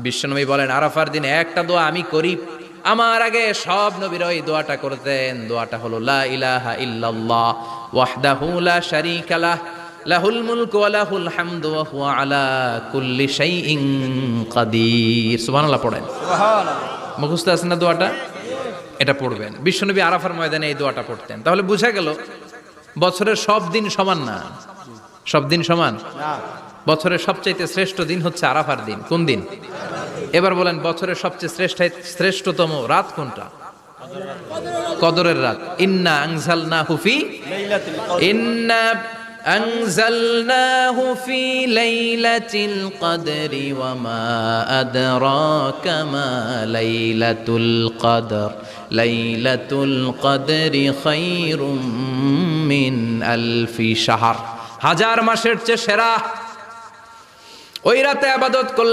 বিশ্বনবী বলেন আরাফার দিনে একটা দোয়া আমি করি, আমার আগে সব নবীরা এই দোয়াটা করতেন। দোয়াটা হলো লা ইলাহা ইল্লাল্লাহ ওয়াহদাহু লা শারীকা লাহ লাহুল মুলকু ওয়া লাহুল হামদু ওয়া হুয়া আলা কুল্লি শাইইন কাদির। সুবহানাল্লাহ পড়েন। সুবহানাল্লাহ। মুখস্থ আছে না দোয়াটা? এটা পড়বেন। বিশ্বনবী আরাফার ময়দানে এই দোয়াটা পড়তেন। তাহলে বোঝা গেল বছরের সব দিন সমান না। সব দিন সমান না। বছরের সবচাইতে শ্রেষ্ঠ দিন হচ্ছে আরাফার দিন। কোন দিন? এবার বলেন বছরের সবচেয়ে শ্রেষ্ঠতম রাত কোনটা? কদরের রাত। ইন্না আনজালনাহু ফি লাইলাতিল কদরি ওয়া মা আদরাকা মা লাইলাতুল কদর লাইলাতুল কদরি খায়রুম মিন আলফি শাহর। হাজার মাসের চেয়ে সেরা। ওই রাতে ইবাদত করলে